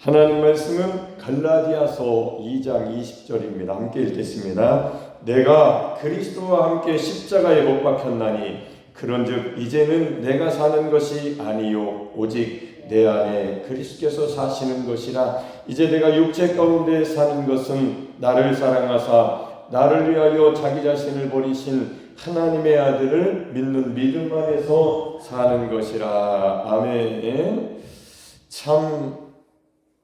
하나님 말씀은 갈라디아서 2장 20절입니다. 함께 읽겠습니다. 내가 그리스도와 함께 십자가에 못 박혔나니 그런즉 이제는 내가 사는 것이 아니요 오직 내 안에 그리스도께서 사시는 것이라. 이제 내가 육체 가운데 사는 것은 나를 사랑하사 나를 위하여 자기 자신을 버리신 하나님의 아들을 믿는 믿음 안에서 사는 것이라. 아멘. 참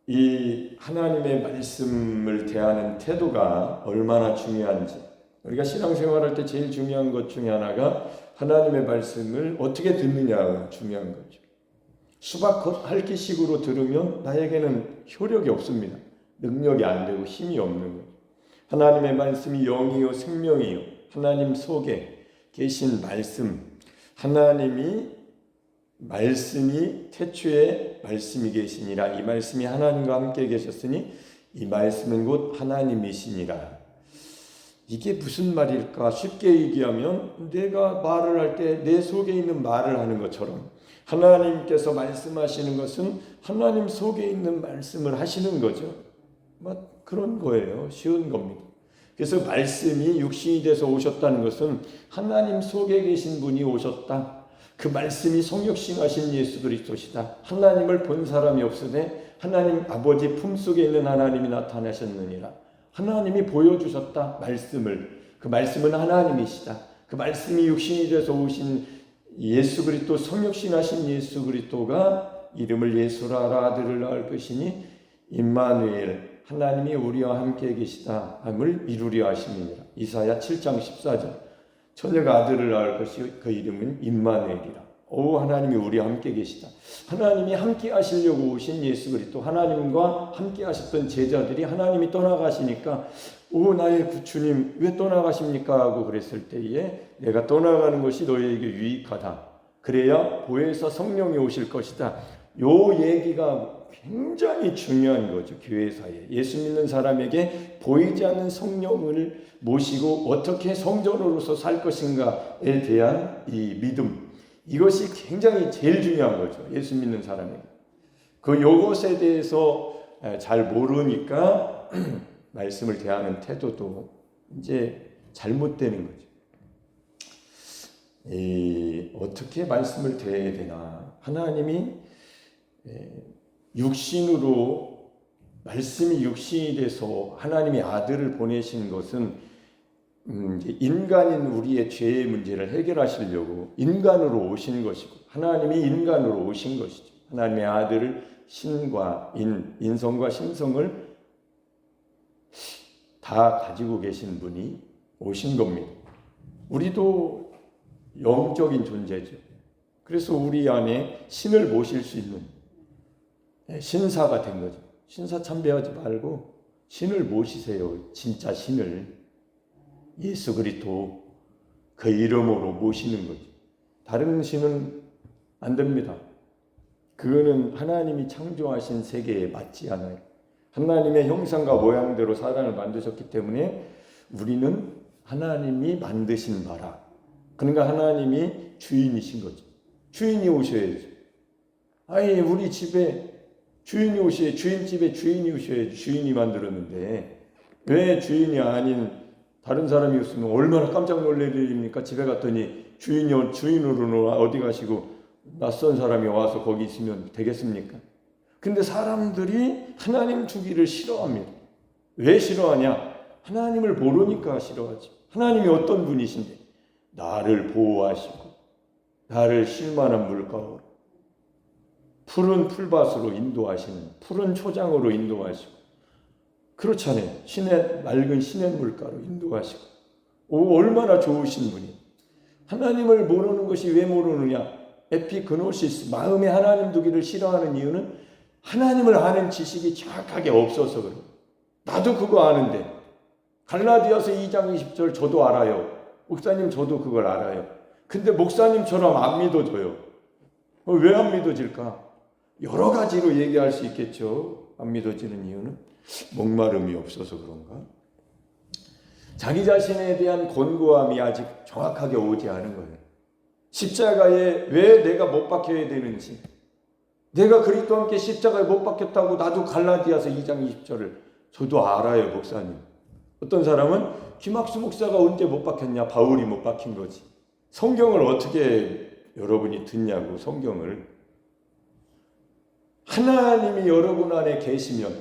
이 하나님의 말씀을 대하는 태도가 얼마나 중요한지, 우리가 신앙생활할 때 제일 중요한 것 중에 하나가 하나님의 말씀을 어떻게 듣느냐가 중요한 거죠. 수박 핥기식으로 들으면 나에게는 효력이 없습니다. 능력이 안 되고 힘이 없는 거죠. 하나님의 말씀이 영이요 생명이요, 하나님 속에 계신 말씀, 말씀이 태초에 말씀이 계시니라. 이 말씀이 하나님과 함께 계셨으니 이 말씀은 곧 하나님이시니라. 이게 무슨 말일까? 쉽게 얘기하면 내가 말을 할 때 내 속에 있는 말을 하는 것처럼 하나님께서 말씀하시는 것은 하나님 속에 있는 말씀을 하시는 거죠. 그런 거예요. 쉬운 겁니다. 그래서 말씀이 육신이 돼서 오셨다는 것은 하나님 속에 계신 분이 오셨다. 그 말씀이 성육신하신 예수 그리스도시다. 하나님을 본 사람이 없으되 하나님 아버지 품속에 있는 하나님이 나타나셨느니라. 하나님이 보여주셨다. 말씀을. 그 말씀은 하나님이시다. 그 말씀이 육신이 돼서 오신 예수 그리스도, 성육신하신 예수 그리스도가 이름을 예수라 아들을 낳을 것이니 임마누엘, 하나님이 우리와 함께 계시다 함을 이루려 하심이니라. 이사야 7장 14절. 처녀가 아들을 낳을 것이 그 이름은 임마누엘이라. 하나님이 우리와 함께 계시다. 하나님이 함께 하시려고 오신 예수 그리스도, 하나님과 함께 하셨던 제자들이 하나님이 떠나가시니까 나의 주님 왜 떠나가십니까? 하고 그랬을 때에 내가 떠나가는 것이 너희에게 유익하다. 그래야 보혜사 성령이 오실 것이다. 요 얘기가 굉장히 중요한 거죠. 교회사에 예수 믿는 사람에게 보이지 않는 성령을 모시고 어떻게 성전으로서 살 것인가에 대한 이 믿음, 이것이 굉장히 제일 중요한 거죠. 예수 믿는 사람에게. 요것에 대해서 잘 모르니까 말씀을 대하는 태도도 이제 잘못되는 거죠. 어떻게 말씀을 대해야 되나? 하나님이 말씀이 육신이 돼서 하나님이 아들을 보내신 것은 인간인 우리의 죄의 문제를 해결하시려고 인간으로 오신 것이고, 하나님이 인간으로 오신 것이죠. 하나님의 아들을 신과 인성과 신성을 다 가지고 계신 분이 오신 겁니다. 우리도 영적인 존재죠. 그래서 우리 안에 신을 모실 수 있는 신사가 된 거죠. 신사 참배하지 말고 신을 모시세요. 진짜 신을, 예수 그리스도 그 이름으로 모시는 거죠. 다른 신은 안 됩니다. 그거는 하나님이 창조하신 세계에 맞지 않아요. 하나님의 형상과 모양대로 사람을 만드셨기 때문에 우리는 하나님이 만드신 바라. 그러니까 하나님이 주인이신 거죠. 주인이 오셔야죠. 우리 집에 주인이 오셔야, 주인집에 주인이 오셔야지. 주인이 만들었는데 왜 주인이 아닌 다른 사람이 없으면 얼마나 깜짝 놀랄 일입니까? 집에 갔더니 주인으로는 어디 가시고 낯선 사람이 와서 거기 있으면 되겠습니까? 근데 사람들이 하나님 주기를 싫어합니다. 왜 싫어하냐? 하나님을 모르니까 싫어하지. 하나님이 어떤 분이신데 나를 보호하시고 나를 쉴만한 물가로 푸른 풀밭으로 인도하시는, 푸른 초장으로 인도하시고, 그렇잖아요. 맑은 시냇물가로 인도하시고, 얼마나 좋으신 분이. 하나님을 모르는 것이 왜 모르느냐? 에피그노시스, 마음에 하나님 두기를 싫어하는 이유는 하나님을 아는 지식이 정확하게 없어서 그래요. 나도 그거 아는데, 갈라디아서 2장 20절 저도 알아요. 목사님 저도 그걸 알아요. 근데 목사님처럼 안 믿어져요. 왜 안 믿어질까? 여러 가지로 얘기할 수 있겠죠. 안 믿어지는 이유는 목마름이 없어서 그런가? 자기 자신에 대한 권고함이 아직 정확하게 오지 않은 거예요. 십자가에 왜 내가 못 박혀야 되는지, 내가 그리스도와 함께 십자가에 못 박혔다고 나도 갈라디아서 2장 20절을 저도 알아요, 목사님. 어떤 사람은 김학수 목사가 언제 못 박혔냐? 바울이 못 박힌 거지. 성경을 어떻게 여러분이 듣냐고. 성경을. 하나님이 여러분 안에 계시면,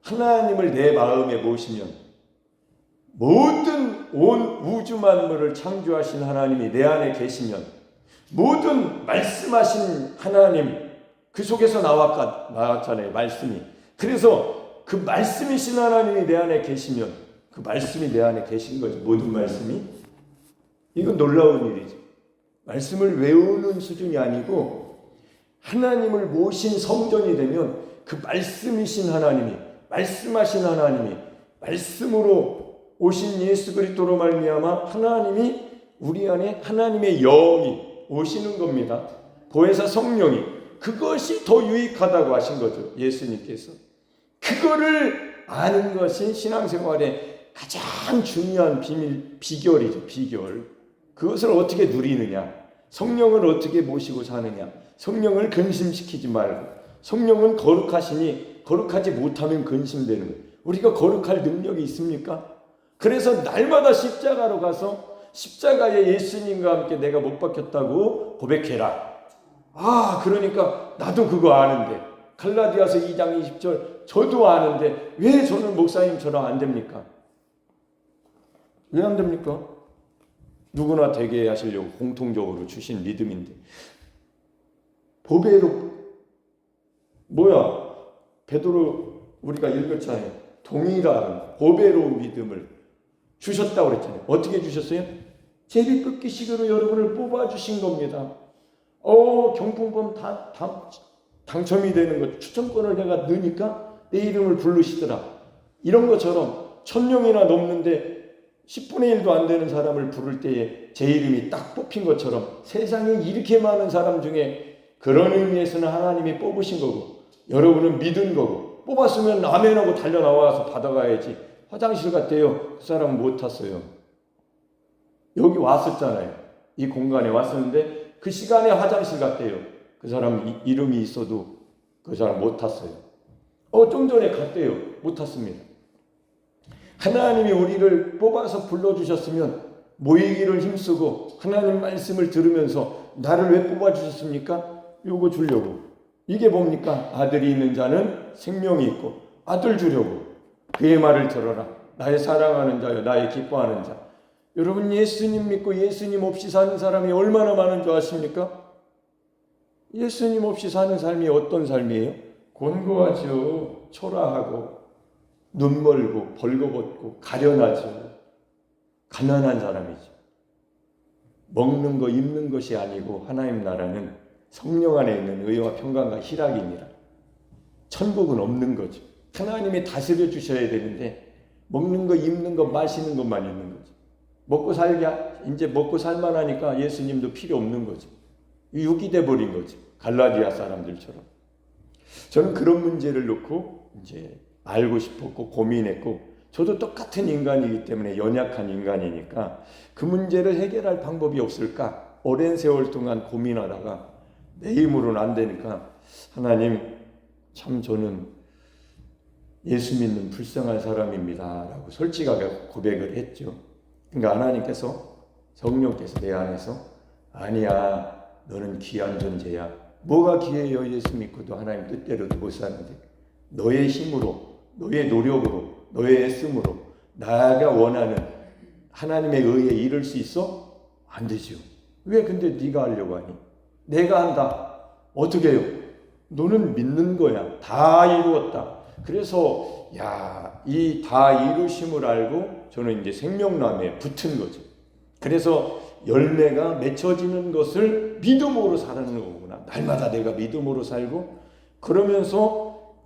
하나님을 내 마음에 모시면, 모든 온 우주 만물을 창조하신 하나님이 내 안에 계시면, 모든 말씀하신 하나님, 그 속에서 나왔잖아요, 말씀이. 그래서 그 말씀이신 하나님이 내 안에 계시면 그 말씀이 내 안에 계신 거죠. 모든 말씀이. 이건 놀라운 일이죠. 말씀을 외우는 수준이 아니고 하나님을 모신 성전이 되면 그 말씀이신 하나님이, 말씀하신 하나님이, 말씀으로 오신 예수 그리스도로 말미암아 하나님이 우리 안에, 하나님의 영이 오시는 겁니다. 보혜사 성령이. 그것이 더 유익하다고 하신 거죠, 예수님께서. 그거를 아는 것이 신앙생활의 가장 중요한 비결이죠, 비결. 그것을 어떻게 누리느냐, 성령을 어떻게 모시고 사느냐. 성령을 근심시키지 말고, 성령은 거룩하시니 거룩하지 못하면 근심되는 거예요. 우리가 거룩할 능력이 있습니까? 그래서 날마다 십자가로 가서 십자가에 예수님과 함께 내가 못 박혔다고 고백해라. 그러니까 나도 그거 아는데, 갈라디아서 2장 20절 저도 아는데 왜 저는 목사님처럼 안 됩니까? 왜 안 됩니까? 누구나 되게 하시려고 공통적으로 주신 믿음인데. 보배로, 베드로 우리가 읽었잖아요. 동일한 보배로운 믿음을 주셨다고 그랬잖아요. 어떻게 주셨어요? 제비뽑기식으로 여러분을 뽑아주신 겁니다. 경품권 당첨이 되는 것, 추첨권을 내가 넣으니까 내 이름을 부르시더라. 이런 것처럼 1000명이나 넘는데 10분의 1도 안 되는 사람을 부를 때에 제 이름이 딱 뽑힌 것처럼 세상에 이렇게 많은 사람 중에 그런 의미에서는 하나님이 뽑으신 거고, 여러분은 믿은 거고, 뽑았으면 아멘하고 달려나와서 받아가야지. 화장실 갔대요. 그 사람은 못 탔어요. 여기 왔었잖아요. 이 공간에 왔었는데 그 시간에 화장실 갔대요. 그 사람 이름이 있어도 그 사람 못 탔어요. 좀 전에 갔대요. 못 탔습니다. 하나님이 우리를 뽑아서 불러주셨으면 모이기를 힘쓰고 하나님 말씀을 들으면서 나를 왜 뽑아주셨습니까? 요거 주려고. 이게 뭡니까? 아들이 있는 자는 생명이 있고, 아들 주려고. 그의 말을 들어라. 나의 사랑하는 자여, 나의 기뻐하는 자. 여러분, 예수님 믿고 예수님 없이 사는 사람이 얼마나 많은 줄 아십니까? 예수님 없이 사는 삶이 어떤 삶이에요? 곤고하죠. 초라하고 눈 멀고 벌거벗고 가련하죠. 가난한 사람이죠. 먹는 거 입는 것이 아니고 하나님 나라는 성령 안에 있는 의와 평강과 희락입니다. 천국은 없는 거죠. 하나님이 다스려 주셔야 되는데 먹는 거 입는 거 마시는 것만 있는 거죠. 이제 먹고 살만하니까 예수님도 필요 없는 거죠. 육이 돼버린 거죠. 갈라디아 사람들처럼. 저는 그런 문제를 놓고 이제 알고 싶었고 고민했고, 저도 똑같은 인간이기 때문에, 연약한 인간이니까 그 문제를 해결할 방법이 없을까 오랜 세월 동안 고민하다가 내 힘으로는 안 되니까, 하나님, 참 저는 예수 믿는 불쌍한 사람입니다 라고 솔직하게 고백을 했죠. 그러니까 하나님께서, 성령께서 내 안에서, 아니야, 너는 귀한 존재야. 뭐가 귀해요? 예수 믿고도 하나님 뜻대로도 못 사는데. 너의 힘으로, 너의 노력으로, 너의 애씀으로 나가 원하는 하나님의 의에 이를 수 있어? 안 되죠. 왜 근데 네가 하려고 하니? 내가 한다. 어떻게 해요? 너는 믿는 거야. 다 이루었다. 그래서 이 다 이루심을 알고 저는 이제 생명나무에 붙은 거죠. 그래서 열매가 맺혀지는 것을 믿음으로 살아가는 거구나. 날마다 내가 믿음으로 살고, 그러면서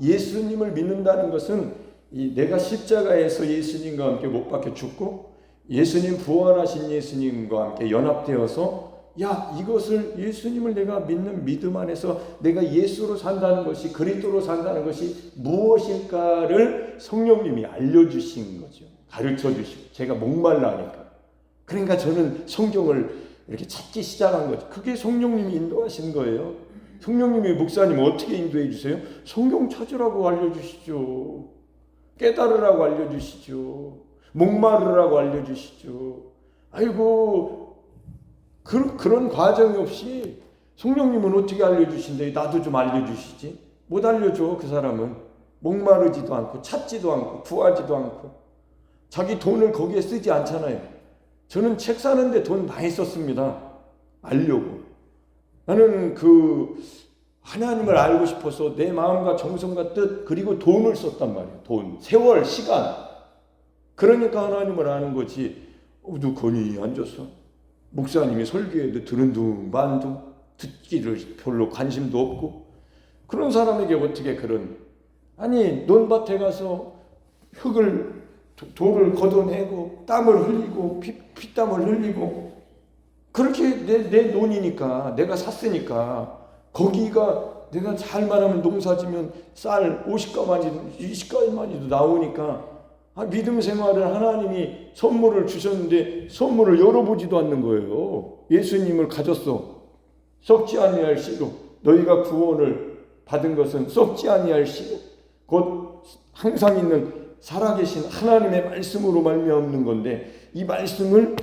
예수님을 믿는다는 것은 내가 십자가에서 예수님과 함께 못 박혀 죽고 예수님, 부활하신 예수님과 함께 연합되어서 이것을, 예수님을 내가 믿는 믿음 안에서 내가 예수로 산다는 것이, 그리스도로 산다는 것이 무엇일까를 성령님이 알려주신 거죠. 가르쳐주시고, 제가 목말라니까. 그러니까 저는 성경을 이렇게 찾기 시작한 거죠. 그게 성령님이 인도하신 거예요. 성령님이 목사님 어떻게 인도해 주세요? 성경 찾으라고 알려주시죠. 깨달으라고 알려주시죠. 목마르라고 알려주시죠. 아이고, 그런 과정이 없이 성령님은 어떻게 알려주신대? 나도 좀 알려주시지. 못 알려줘. 그 사람은 목마르지도 않고 찾지도 않고 구하지도 않고 자기 돈을 거기에 쓰지 않잖아요. 저는 책 사는데 돈 많이 썼습니다. 알려고. 나는 하나님을 알고 싶어서 내 마음과 정성과 뜻 그리고 돈을 썼단 말이에요. 돈, 세월, 시간. 그러니까 하나님을 아는 거지. 너 건이 앉았어. 목사님이 설교해도 들은 둥 만둥 듣기를 별로 관심도 없고 그런 사람에게 어떻게 아니 논밭에 가서 돌을 걷어내고 땀을 흘리고 피땀을 흘리고 그렇게 내 논이니까 내가 샀으니까 거기가 내가 잘 말하면 농사지면 쌀 50가마니도 20가마니도 나오니까 믿음 생활을 하나님이 선물을 주셨는데 선물을 열어보지도 않는 거예요. 예수님을 가졌어. 썩지 아니할 씨로 너희가 구원을 받은 것은 썩지 아니할 씨로 곧 항상 있는 살아계신 하나님의 말씀으로 말미암는 건데 이 말씀을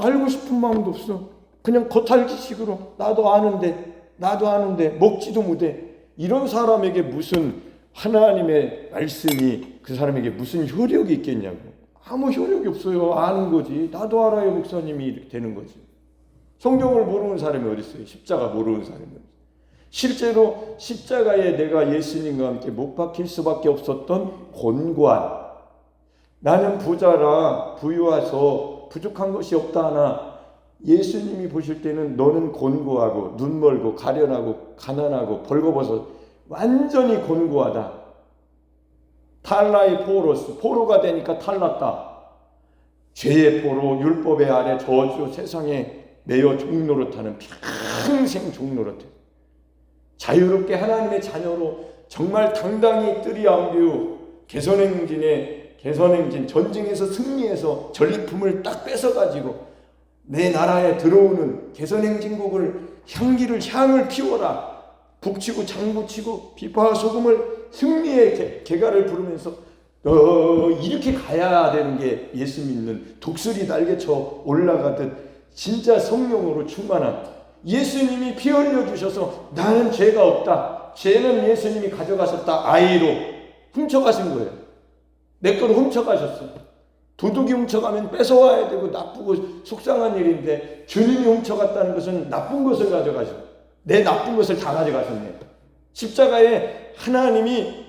알고 싶은 마음도 없어. 그냥 겉핥기식으로 나도 아는데 먹지도 못해. 이런 사람에게 무슨 하나님의 말씀이 그 사람에게 무슨 효력이 있겠냐고. 아무 효력이 없어요. 아는 거지. 나도 알아요. 목사님이 이렇게 되는 거지. 성경을 모르는 사람이 어디 있어요? 십자가 모르는 사람이 어디 있어요? 실제로 십자가에 내가 예수님과 함께 못 박힐 수밖에 없었던 곤고한 나는 부자라 부유해서 부족한 것이 없다 하나 예수님이 보실 때는 너는 곤고하고 눈멀고 가련하고 가난하고 벌거벗어 완전히 곤고하다. 탈라의 포로가 되니까 탈났다. 죄의 포로 율법의 아래 저주 세상에 매여 종노릇하는 평생 종노릇해. 자유롭게 하나님의 자녀로 정말 당당히 뜰이 안비우 개선행진 전쟁에서 승리해서 전리품을 딱 뺏어가지고 내 나라에 들어오는 개선행진국을 향을 피워라. 북치고 장구치고 비파와 소금을 승리의 개가를 부르면서 이렇게 가야 되는 게 예수 믿는 독수리 날개쳐 올라가듯 진짜 성령으로 충만한 예수님이 피 흘려 주셔서 나는 죄가 없다. 죄는 예수님이 가져가셨다. 아이로 훔쳐가신 거예요. 내 걸 훔쳐가셨어. 도둑이 훔쳐가면 뺏어와야 되고 나쁘고 속상한 일인데 주님이 훔쳐갔다는 것은 나쁜 것을 가져가셨어. 내 나쁜 것을 다 가져가셨네. 십자가에 하나님이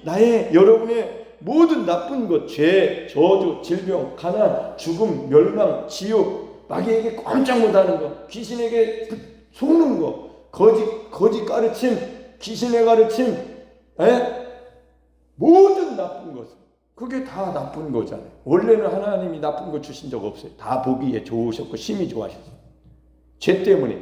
여러분의 모든 나쁜 것, 죄, 저주, 질병, 가난, 죽음, 멸망, 지옥, 마귀에게 꼼짝 못하는 것, 귀신에게 속는 것, 거짓 가르침, 귀신의 가르침, 모든 나쁜 것, 그게 다 나쁜 거잖아요. 원래는 하나님이 나쁜 거 주신 적 없어요. 다 보기에 좋으셨고 심히 좋아하셨어요. 죄 때문에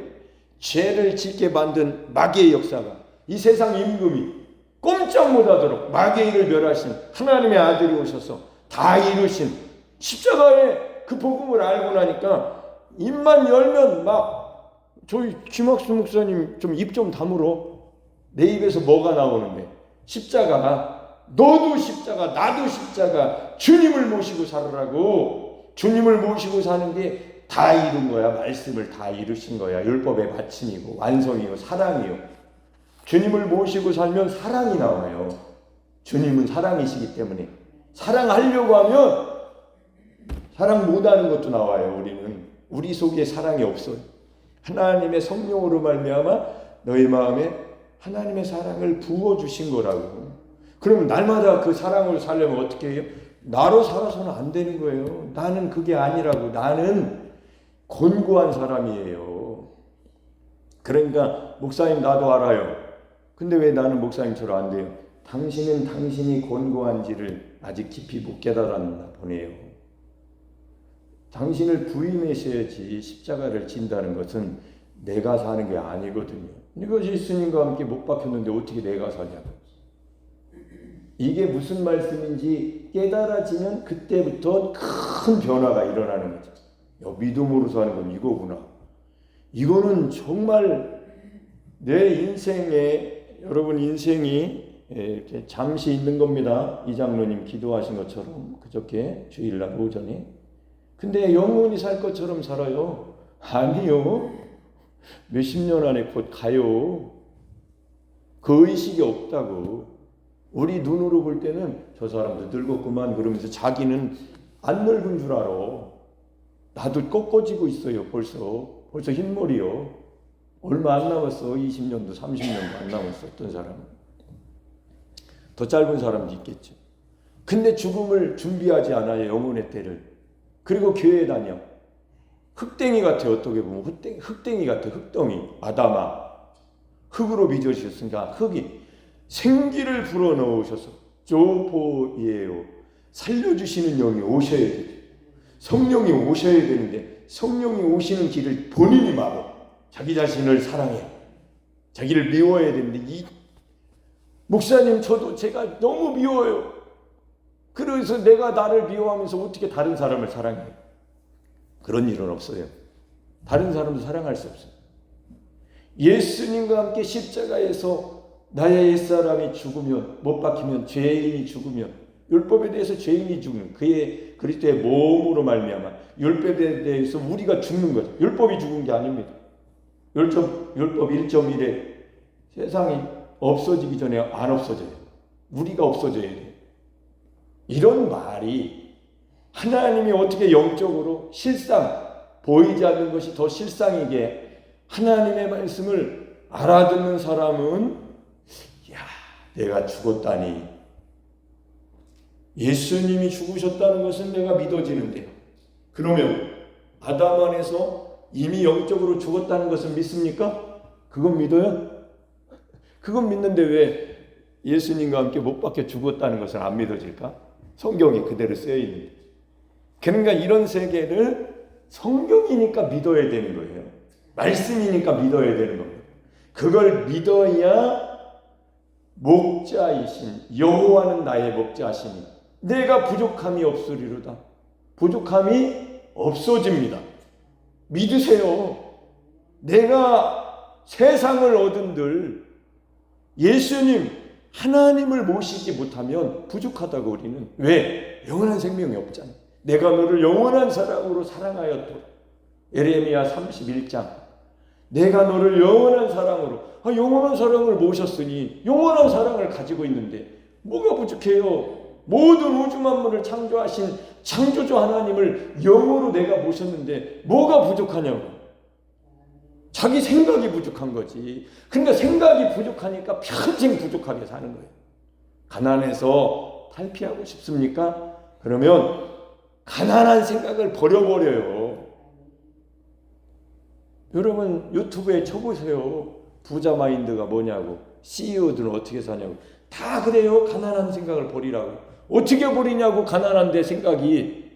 죄를 짓게 만든 마귀의 역사가 이 세상 임금이 꼼짝 못하도록 마귀의 일을 멸하신 하나님의 아들이 오셔서 다 이루신 십자가의 그 복음을 알고 나니까 입만 열면 저희 김학수 목사님 좀 입 좀 다물어. 내 입에서 뭐가 나오는데 십자가가 너도 십자가 나도 십자가 주님을 모시고 살으라고. 주님을 모시고 사는 게 다 이룬 거야. 말씀을 다 이루신 거야. 율법의 마침이고 완성이고 사랑이요. 주님을 모시고 살면 사랑이 나와요. 주님은 사랑이시기 때문에 사랑하려고 하면 사랑 못하는 것도 나와요. 우리 속에 사랑이 없어요. 하나님의 성령으로 말미암아 너희 마음에 하나님의 사랑을 부어주신 거라고. 그러면 날마다 그 사랑을 살려면 어떻게 해요? 나로 살아서는 안 되는 거예요. 나는 그게 아니라고. 나는 곤고한 사람이에요. 그러니까 목사님 나도 알아요. 근데 왜 나는 목사님처럼 안 돼요? 당신은 당신이 곤고한지를 아직 깊이 못 깨달았나 보네요. 당신을 부인하셔야지. 십자가를 진다는 것은 내가 사는 게 아니거든요. 이것이 예수님과 함께 못 박혔는데 어떻게 내가 사냐고. 이게 무슨 말씀인지 깨달아지면 그때부터 큰 변화가 일어나는 거죠. 믿음으로 사는 건 이거구나. 이거는 정말 내 인생에 여러분 인생이 이렇게 잠시 있는 겁니다. 이장로님 기도하신 것처럼 그저께 주일날 오전에. 근데 영원히 살 것처럼 살아요? 아니요. 몇십 년 안에 곧 가요. 그 의식이 없다고. 우리 눈으로 볼 때는 저 사람도 늙었구만 그러면서 자기는 안 늙은 줄 알아. 나도 꺾어지고 있어요. 벌써 흰머리요. 얼마 안 남았어. 20년도 30년도 안 남았어. 어떤 사람은 더 짧은 사람도 있겠죠. 근데 죽음을 준비하지 않아요. 영혼의 때를. 그리고 교회에 다녀. 흙댕이 같아. 어떻게 보면 흙댕이 같아. 흙덩이. 아담아 흙으로 빚어주셨으니까 흙이 생기를 불어넣으셔서 조포이에요. 살려주시는 영이 오셔야 돼요. 성령이 오셔야 되는데 성령이 오시는 길을 본인이 막어. 자기 자신을 사랑해. 자기를 미워해야 되는데 이 목사님 저도 제가 너무 미워요. 그래서 내가 나를 미워하면서 어떻게 다른 사람을 사랑해요? 그런 일은 없어요. 다른 사람도 사랑할 수 없어요. 예수님과 함께 십자가에서 나의 옛사람이 죽으면 못 박히면 죄인이 죽으면 율법에 대해서 죄인이 죽는 그의 그리스도의 몸으로 말미암아 율법에 대해서 우리가 죽는 거죠. 율법이 죽은 게 아닙니다. 율법 1.1에 세상이 없어지기 전에 안 없어져요. 우리가 없어져야 돼요. 이런 말이 하나님이 어떻게 영적으로 실상 보이지 않는 것이 더 실상이게 하나님의 말씀을 알아듣는 사람은 내가 죽었다니 예수님이 죽으셨다는 것은 내가 믿어지는데요. 그러면 아담 안에서 이미 영적으로 죽었다는 것은 믿습니까? 그건 믿어요? 그건 믿는데 왜 예수님과 함께 못 박혀 죽었다는 것은 안 믿어질까? 성경에 그대로 쓰여 있는데. 그러니까 이런 세계를 성경이니까 믿어야 되는 거예요. 말씀이니까 믿어야 되는 겁니다. 그걸 믿어야 목자이신 여호와는 나의 목자시니 내가 부족함이 없으리로다. 부족함이 없어집니다. 믿으세요. 내가 세상을 얻은들 예수님 하나님을 모시지 못하면 부족하다고 우리는. 왜? 영원한 생명이 없잖아. 내가 너를 영원한 사랑으로 사랑하였도다. 예레미야 31장. 내가 너를 영원한 사랑으로 영원한 사랑을 모셨으니 영원한 사랑을 가지고 있는데 뭐가 부족해요? 모든 우주 만물을 창조하신 창조주 하나님을 영으로 내가 모셨는데 뭐가 부족하냐고. 자기 생각이 부족한 거지. 그러니까 생각이 부족하니까 평생 부족하게 사는 거예요. 가난해서 탈피하고 싶습니까? 그러면 가난한 생각을 버려버려요. 여러분 유튜브에 쳐보세요. 부자 마인드가 뭐냐고, CEO들은 어떻게 사냐고. 다 그래요. 가난한 생각을 버리라고. 어떻게 버리냐고. 가난한데 생각이.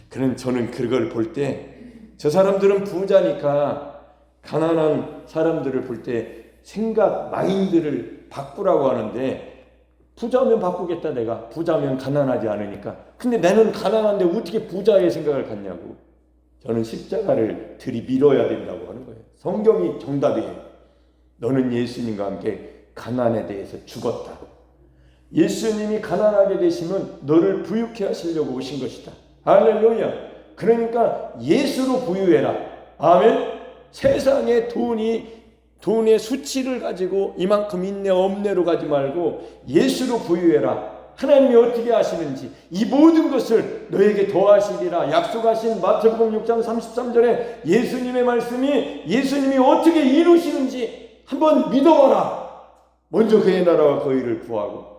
그는 저는 그걸 볼 때 저 사람들은 부자니까 가난한 사람들을 볼 때 생각 마인드를 바꾸라고 하는데, 부자면 바꾸겠다 내가. 부자면 가난하지 않으니까. 근데 나는 가난한데 어떻게 부자의 생각을 갖냐고. 저는 십자가를 들이밀어야 된다고 하는 거예요. 성경이 정답이에요. 너는 예수님과 함께 가난에 대해서 죽었다. 예수님이 가난하게 되시면 너를 부유케 하시려고 오신 것이다. 할렐루야. 그러니까 예수로 부유해라. 아멘. 세상에 돈의 수치를 가지고 이만큼 있네 없네로 가지 말고 예수로 부유해라. 하나님이 어떻게 하시는지 이 모든 것을 너에게 더하시리라 약속하신 마태복음 6장 33절에 예수님의 말씀이 예수님이 어떻게 이루시는지 한번 믿어봐라. 먼저 그의 나라와 그 의를 구하고.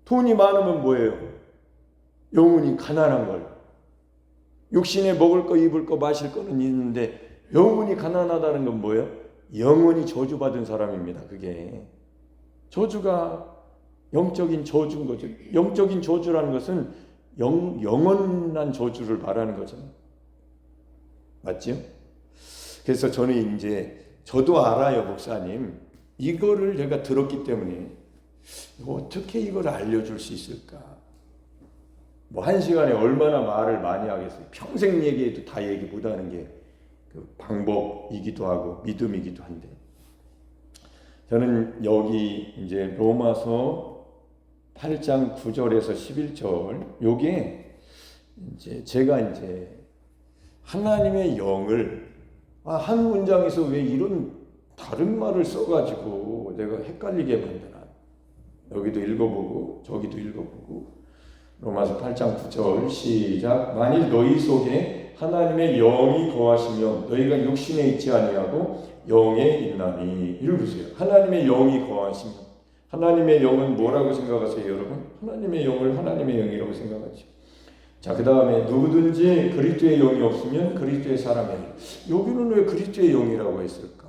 돈이 많으면 뭐예요? 영혼이 가난한 걸. 육신에 먹을 거 입을 거 마실 거는 있는데 영혼이 가난하다는 건 뭐예요? 영혼이 저주받은 사람입니다. 그게 저주가 영적인 저주인 거죠. 영적인 저주라는 것은 영원한 저주를 말하는 거잖아요. 맞죠? 그래서 저는 저도 알아요, 목사님. 이거를 제가 들었기 때문에 어떻게 이걸 알려줄 수 있을까? 한 시간에 얼마나 말을 많이 하겠어요. 평생 얘기해도 다 얘기 못하는 게 그 방법이기도 하고 믿음이기도 한데 저는 여기 이제 로마서 8장 9절에서 11절 요게 이제 제가 이제 하나님의 영을 한 문장에서 왜 이런 다른 말을 써가지고 내가 헷갈리게 만드나. 여기도 읽어보고 저기도 읽어보고. 로마서 8장 9절 시작. 만일 너희 속에 하나님의 영이 거하시면 너희가 육신에 있지 아니하고 영에 있나니. 읽으세요. 하나님의 영이 거하시면. 하나님의 영은 뭐라고 생각하세요, 여러분? 하나님의 영을 하나님의 영이라고 생각하죠. 자, 그 다음에 누구든지 그리스도의 영이 없으면 그리스도의 사람이 아니라. 여기는 왜 그리스도의 영이라고 했을까?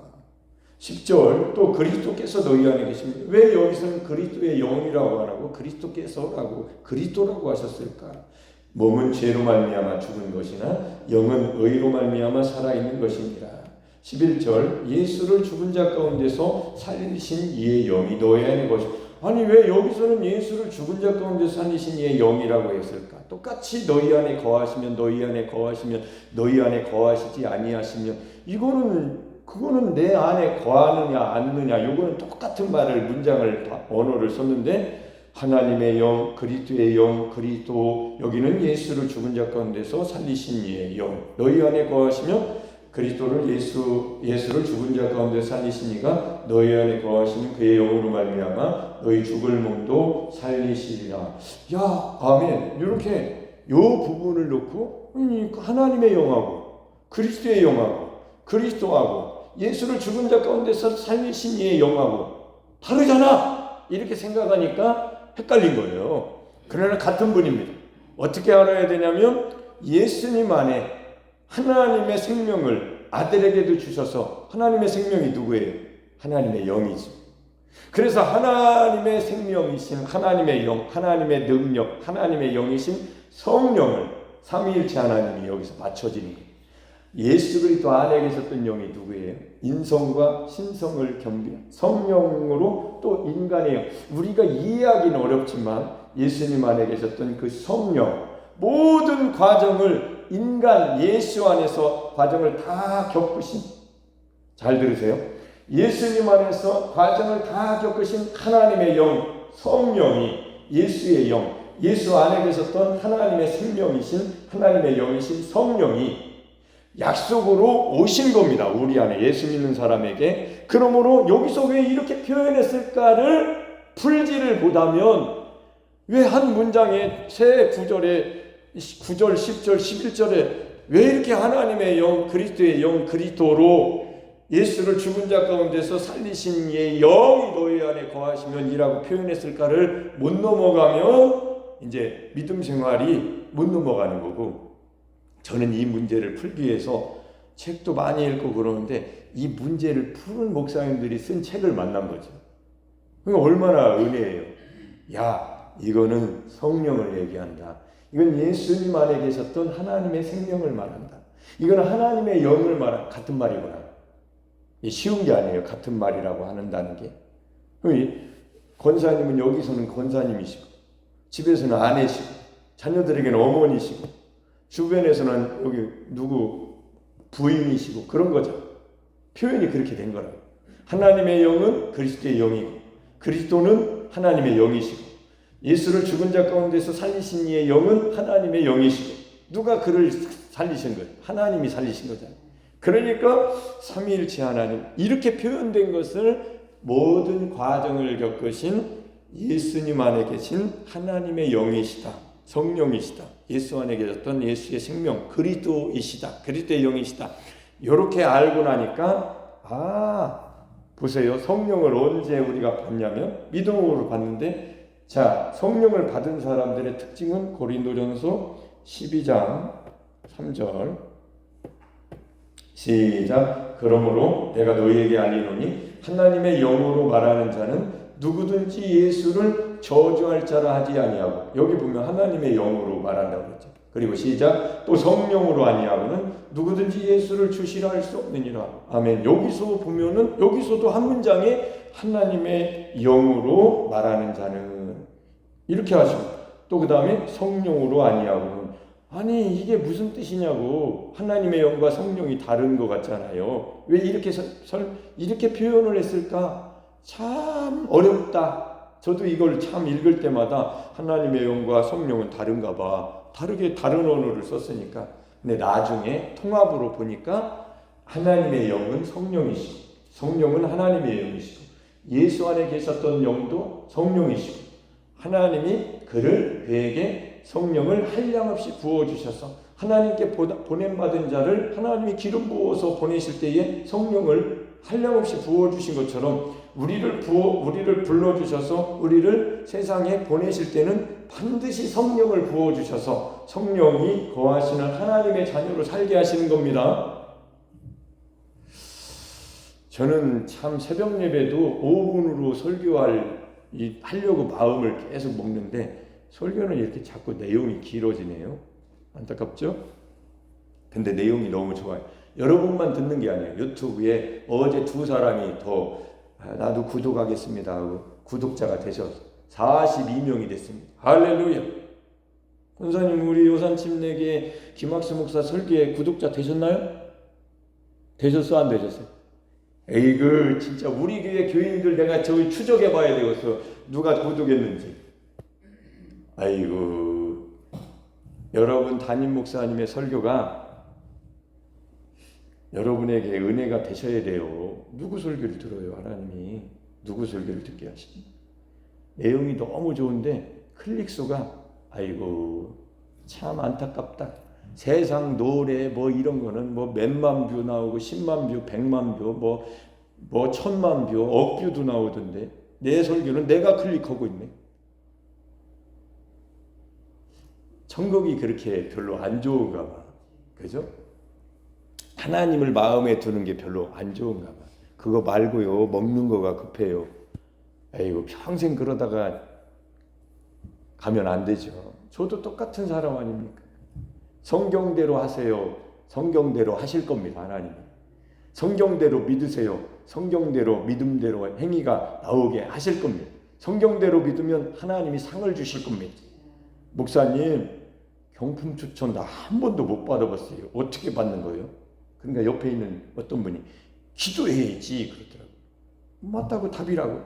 10절 또 그리스도께서 너희 안에 계십니다. 왜 여기서는 그리스도의 영이라고 안 하고 그리스도께서라고 그리스도라고 하셨을까? 몸은 죄로 말미암아 죽은 것이나 영은 의로 말미암아 살아있는 것이니라. 11절 예수를 죽은 자 가운데서 살리신 이의 영이 너희 안에 거하시고. 아니 왜 여기서는 예수를 죽은 자 가운데 살리신 이의 영이라고 했을까? 똑같이 너희 안에 거하시면 너희 안에 거하시면 너희 안에 거하시지 아니하시면 그거는 내 안에 거하느냐 않느냐 요거는 똑같은 말을 문장을 언어를 썼는데 하나님의 영, 그리스도의 영, 그리스도 여기는 예수를 죽은 자 가운데서 살리신 이의 영 너희 안에 거하시면 그리스도를 예수를 죽은 자 가운데 살리신 이가 너희 안에 거하시는 그의 영으로 말미암아 너희 죽을 몸도 살리시리라. 야, 아멘. 이렇게 요 부분을 놓고 하나님의 영하고 그리스도의 영하고 그리스도하고 예수를 죽은 자 가운데서 살리신 이의 영하고 다르잖아. 이렇게 생각하니까 헷갈린 거예요. 그러나 같은 분입니다. 어떻게 알아야 되냐면 예수님 안에 하나님의 생명을 아들에게도 주셔서 하나님의 생명이 누구예요? 하나님의 영이죠. 그래서 하나님의 생명이신 하나님의 영, 하나님의 능력, 하나님의 영이신 성령을 삼위일체 하나님이 여기서 맞춰지는 거예요. 예수 그리스도 안에 계셨던 영이 누구예요? 인성과 신성을 겸비한 성령으로 또 인간의 영. 우리가 이해하기는 어렵지만 예수님 안에 계셨던 그 성령 모든 과정을 인간 예수 안에서 과정을 다 겪으신 잘 들으세요. 예수님 안에서 과정을 다 겪으신 하나님의 영 성령이 예수의 영 예수 안에 계셨던 하나님의 생명이신 하나님의 영이신 성령이 약속으로 오신 겁니다. 우리 안에 예수 믿는 사람에게. 그러므로 여기서 왜 이렇게 표현했을까를 풀지를 못하면 왜 한 문장에 새 구절에 9절, 10절, 11절에 왜 이렇게 하나님의 영, 그리스도의 영, 그리스도로 예수를 죽은 자 가운데서 살리신 이의 영이 너희 안에 거하시면 이라고 표현했을까를 못 넘어가면 이제 믿음 생활이 못 넘어가는 거고 저는 이 문제를 풀기 위해서 책도 많이 읽고 그러는데 이 문제를 푸는 목사님들이 쓴 책을 만난 거죠. 그러니까 얼마나 은혜예요. 야, 이거는 성령을 얘기한다. 이건 예수님 안에 계셨던 하나님의 생명을 말한다. 이건 하나님의 영을 말한 같은 말이구나. 쉬운 게 아니에요. 같은 말이라고 한다는 게. 권사님은 여기서는 권사님이시고 집에서는 아내시고 자녀들에게는 어머니시고 주변에서는 여기 누구 부인이시고 그런 거죠. 표현이 그렇게 된 거라고. 하나님의 영은 그리스도의 영이고 그리스도는 하나님의 영이시고 예수를 죽은 자 가운데서 살리신 이의 영은 하나님의 영이시고 누가 그를 살리신 거예요? 하나님이 살리신 거잖아요. 그러니까 삼위일체 하나님 이렇게 표현된 것을 모든 과정을 겪으신 예수님 안에 계신 하나님의 영이시다. 성령이시다. 예수 안에 계셨던 예수의 생명 그리스도이시다. 그리스도의 영이시다. 이렇게 알고 나니까 보세요. 성령을 언제 우리가 받냐면 믿음으로 받는데 자, 성령을 받은 사람들의 특징은 고린도전서 12장 3절 시작. 그러므로 내가 너희에게 알리노니 하나님의 영으로 말하는 자는 누구든지 예수를 저주할 자라 하지 아니하고 여기 보면 하나님의 영으로 말한다고 그랬죠. 그리고 시작. 또 성령으로 아니하고는 누구든지 예수를 주시라 할 수 없느니라. 아멘. 여기서 보면은 여기서도 한 문장에 하나님의 영으로 말하는 자는 이렇게 하시고 또 그 다음에 성령으로 아니하고는 아니 이게 무슨 뜻이냐고. 하나님의 영과 성령이 다른 것 같잖아요. 왜 이렇게 이렇게 표현을 했을까? 참 어렵다. 저도 이걸 참 읽을 때마다 하나님의 영과 성령은 다른가 봐. 다르게 다른 언어를 썼으니까. 근데 나중에 통합으로 보니까 하나님의 영은 성령이시고 성령은 하나님의 영이시고 예수 안에 계셨던 영도 성령이시고 하나님이 그에게 성령을 한량없이 부어주셔서 하나님께 보냄받은 자를 하나님이 기름 부어서 보내실 때에 성령을 한량없이 부어주신 것처럼 우리를 불러주셔서 우리를 세상에 보내실 때는 반드시 성령을 부어주셔서 성령이 거하시는 하나님의 자녀로 살게 하시는 겁니다. 저는 참 새벽 예배도 5분으로 하려고 마음을 계속 먹는데 설교는 이렇게 자꾸 내용이 길어지네요. 안타깝죠? 근데 내용이 너무 좋아요. 여러분만 듣는 게 아니에요. 유튜브에 어제 2사람이 더 나도 구독하겠습니다 하고 구독자가 되셔서 42명이 됐습니다. 할렐루야. 권사님 우리 요산침례교회 김학수 목사 설교에 구독자 되셨나요? 되셨어 안 되셨어요? 에이그 진짜 우리 교회 교인들 내가 저기 추적해 봐야 되겠어. 누가 구독했는지. 아이고 여러분 담임 목사님의 설교가 여러분에게 은혜가 되셔야 돼요. 누구 설교를 들어요? 하나님이 누구 설교를 듣게 하시니? 내용이 너무 좋은데 클릭수가 아이고 참 안타깝다. 세상 노래 뭐 이런 거는 뭐 몇만 뷰 나오고 10만 뷰, 100만 뷰, 뭐 1000만 뷰, 억 뷰도 나오던데 내 설교는 내가 클릭하고 있네. 천국이 그렇게 별로 안 좋은가 봐. 그죠? 하나님을 마음에 두는 게 별로 안 좋은가 봐. 그거 말고요. 먹는 거가 급해요. 에이고 평생 그러다가 가면 안 되죠. 저도 똑같은 사람 아닙니까? 성경대로 하세요. 성경대로 하실 겁니다. 하나님이. 성경대로 믿으세요. 성경대로 믿음대로 행위가 나오게 하실 겁니다. 성경대로 믿으면 하나님이 상을 주실 겁니다. 목사님 경품 추천 나 한 번도 못 받아봤어요. 어떻게 받는 거예요? 그러니까 옆에 있는 어떤 분이 기도해야지 그러더라고요. 맞다고 답이라고.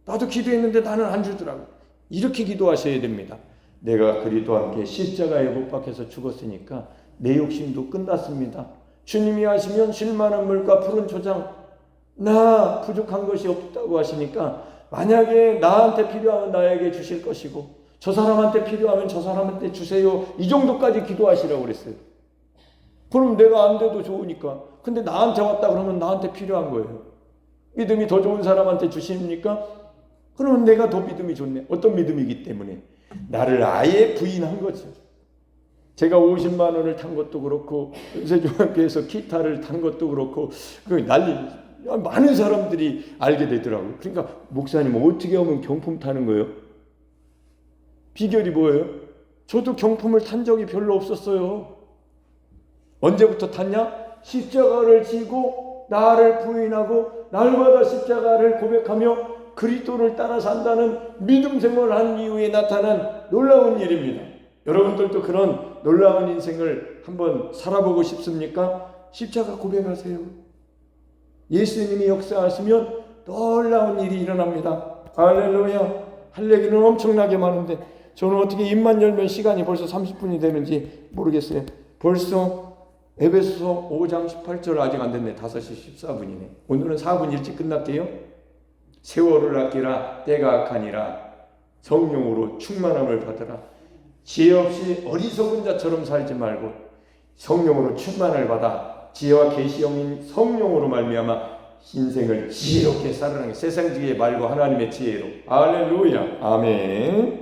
나도 기도했는데 나는 안 주더라고. 이렇게 기도하셔야 됩니다. 내가 그리스도와 함께 십자가에 못 박혀서 죽었으니까 내 욕심도 끝났습니다. 주님이 하시면 쉴만한 물과 푸른 초장 나 부족한 것이 없다고 하시니까 만약에 나한테 필요하면 나에게 주실 것이고 저 사람한테 필요하면 저 사람한테 주세요. 이 정도까지 기도하시라고 그랬어요. 그럼 내가 안 돼도 좋으니까. 근데 나한테 왔다 그러면 나한테 필요한 거예요. 믿음이 더 좋은 사람한테 주십니까? 그러면 내가 더 믿음이 좋네. 어떤 믿음이기 때문에 나를 아예 부인한 거죠. 제가 50만 원을 탄 것도 그렇고 연세중학교에서 기타를 탄 것도 그렇고 많은 사람들이 알게 되더라고요. 그러니까 목사님 어떻게 하면 경품 타는 거예요? 비결이 뭐예요? 저도 경품을 탄 적이 별로 없었어요. 언제부터 탔냐? 십자가를 지고 나를 부인하고 날마다 십자가를 고백하며 그리스도를 따라 산다는 믿음 생활을 한 이후에 나타난 놀라운 일입니다. 여러분들도 그런 놀라운 인생을 한번 살아보고 싶습니까? 십자가 고백하세요. 예수님이 역사하시면 놀라운 일이 일어납니다. 할렐루야. 할 얘기는 엄청나게 많은데 저는 어떻게 입만 열면 시간이 벌써 30분이 되는지 모르겠어요. 벌써 에베소서 5장 18절 아직 안 됐네. 5시 14분이네. 오늘은 4분 일찍 끝날게요. 세월을 아끼라 때가 악하니라. 성령으로 충만함을 받으라. 지혜 없이 어리석은 자처럼 살지 말고 성령으로 충만을 받아 지혜와 계시형인 성령으로 말미암아 인생을 지혜롭게 살아가는 세상 지혜 말고 하나님의 지혜로. 할렐루야. 아멘.